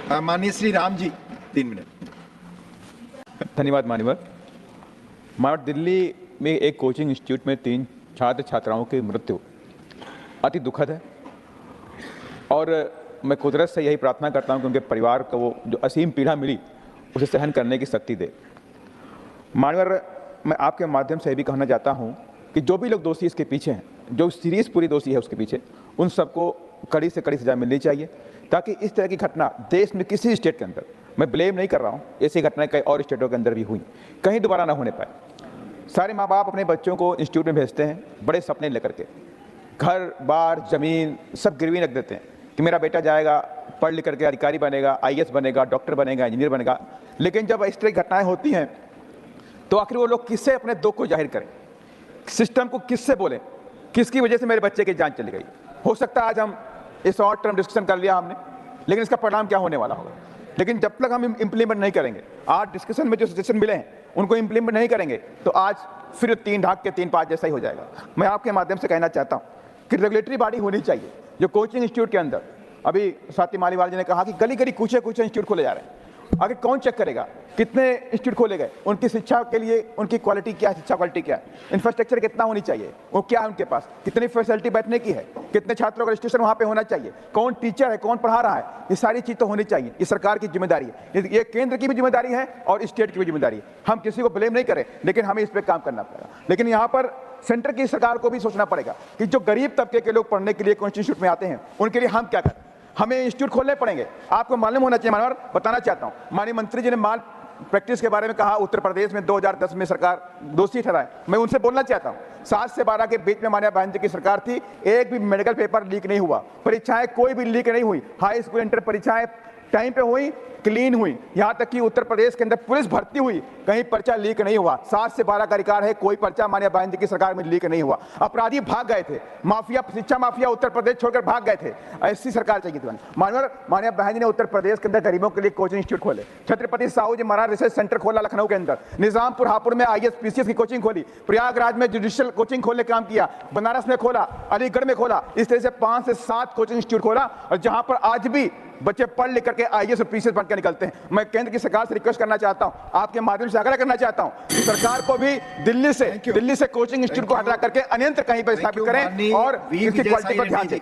माननीय श्री राम जी 3 मिनट। धन्यवाद मान्यवर। मानव दिल्ली में एक कोचिंग इंस्टीट्यूट में 3 छात्र छात्राओं की मृत्यु अति दुखद है और मैं कुदरत से यही प्रार्थना करता हूं कि उनके परिवार को वो जो असीम पीड़ा मिली उसे सहन करने की शक्ति दे। मान्यवर, मैं आपके माध्यम से भी कहना चाहता हूं कि जो भी लोग दोषी इसके पीछे हैं, जो सीरियस पूरी दोषी है उसके पीछे, उन सबको कड़ी से कड़ी सजा मिलनी चाहिए ताकि इस तरह की घटना देश में किसी स्टेट के अंदर, मैं ब्लेम नहीं कर रहा हूँ, ऐसी घटनाएं कई और स्टेटों के अंदर भी हुई, कहीं दोबारा ना होने पाए। सारे माँ बाप अपने बच्चों को इंस्टीट्यूट में भेजते हैं बड़े सपने लेकर के, घर बार जमीन सब गिरवी रख देते हैं कि मेरा बेटा जाएगा, पढ़ लिख करके अधिकारी बनेगा, IAS बनेगा, डॉक्टर बनेगा, इंजीनियर बनेगा। लेकिन जब इस तरह की घटनाएं होती हैं तो आखिर वो लोग किससे अपने दुख को जाहिर करें, सिस्टम को किससे बोलें, किसकी वजह से मेरे बच्चे की जान चली गई। हो सकता है आज हम इस शॉर्ट टर्म डिस्कशन कर लिया हमने, लेकिन इसका परिणाम क्या होने वाला होगा। लेकिन जब तक हम इम्प्लीमेंट नहीं करेंगे, आज डिस्कशन में जो सजेशन मिले हैं उनको इम्प्लीमेंट नहीं करेंगे तो आज फिर 3 ढाक के 3 पाँच जैसा ही हो जाएगा। मैं आपके माध्यम से कहना चाहता हूँ कि रेगुलेटरी बॉडी होनी चाहिए जो कोचिंग इंस्टीट्यूट के अंदर, अभी स्वाति मालीवाल जी ने कहा कि गली गली कूचे कूचे इंस्टीट्यूट खोले जा रहे हैं, आगे कौन चेक करेगा कितने इंस्टीट्यूट खोले गए, उनकी शिक्षा के लिए उनकी क्वालिटी क्या है, शिक्षा क्वालिटी क्या है, इंफ्रास्ट्रक्चर कितना होनी चाहिए, वो क्या है उनके पास, कितनी फैसिलिटी बैठने की है, कितने छात्रों का रजिस्ट्रेशन वहाँ पे होना चाहिए, कौन टीचर है, कौन पढ़ा रहा है, ये सारी चीज़ तो होनी चाहिए। ये सरकार की जिम्मेदारी है, ये केंद्र की भी जिम्मेदारी है और स्टेट की भी जिम्मेदारी है। हम किसी को ब्लेम नहीं करें, लेकिन हमें इस पर काम करना पड़ेगा। लेकिन यहाँ पर सेंटर की सरकार को भी सोचना पड़ेगा कि जो गरीब तबके के लोग पढ़ने के लिए कोचिंग इंस्टीट्यूट में आते हैं उनके लिए हम क्या करें। हमें इंस्टीट्यूट खोलने पड़ेंगे, आपको मालूम होना चाहिए। मानवर बताना चाहता हूं, माननीय मंत्री जी ने माल प्रैक्टिस के बारे में कहा, उत्तर प्रदेश में 2010 में सरकार दोषी ठहराए। मैं उनसे बोलना चाहता हूं 7 से 12 के बीच में माननीय बहन जी की सरकार थी, एक भी मेडिकल पेपर लीक नहीं हुआ, परीक्षाएं कोई भी लीक नहीं हुई, हाई स्कूल इंटर परीक्षाएं टाइम पे हुई, क्लीन हुई, यहां तक कि उत्तर प्रदेश के अंदर पुलिस भर्ती हुई, कहीं पर्चा लीक नहीं हुआ। 7 से 12 का रिकॉर्ड है, कोई पर्चा माननीय बहन जी की सरकार में लीक नहीं हुआ। अपराधी भाग गए थे, माफिया, शिक्षा माफिया उत्तर प्रदेश छोड़कर भाग गए थे। ऐसी सरकार चाहिए थी। माननीय बहन जी ने उत्तर प्रदेश के अंदर गरीबों के लिए कोचिंग इंस्टीट्यूट खोले, छत्रपति साहू जी महाराज रिसर्च सेंटर खोला लखनऊ के अंदर, निजामपुर हापुड़ में IAS PCS की कोचिंग खोली, प्रयागराज में जुडिशियल कोचिंग खोलने काम किया, बनारस में खोला, अलीगढ़ में खोला। इस तरह से 5 से 7 कोचिंग इंस्टीट्यूट खोला और जहां पर आज भी बच्चे पढ़ लिख करके IAS और PCS बनकर निकलते हैं। मैं केंद्र की सरकार से रिक्वेस्ट करना चाहता हूं, आपके माध्यम से आग्रह करना चाहता हूं कि सरकार को भी दिल्ली से कोचिंग इंस्टीट्यूट को हटा करके अन्यंत्र कहीं पर स्थापित करें और इसकी क्वालिटी पर ध्यान दें।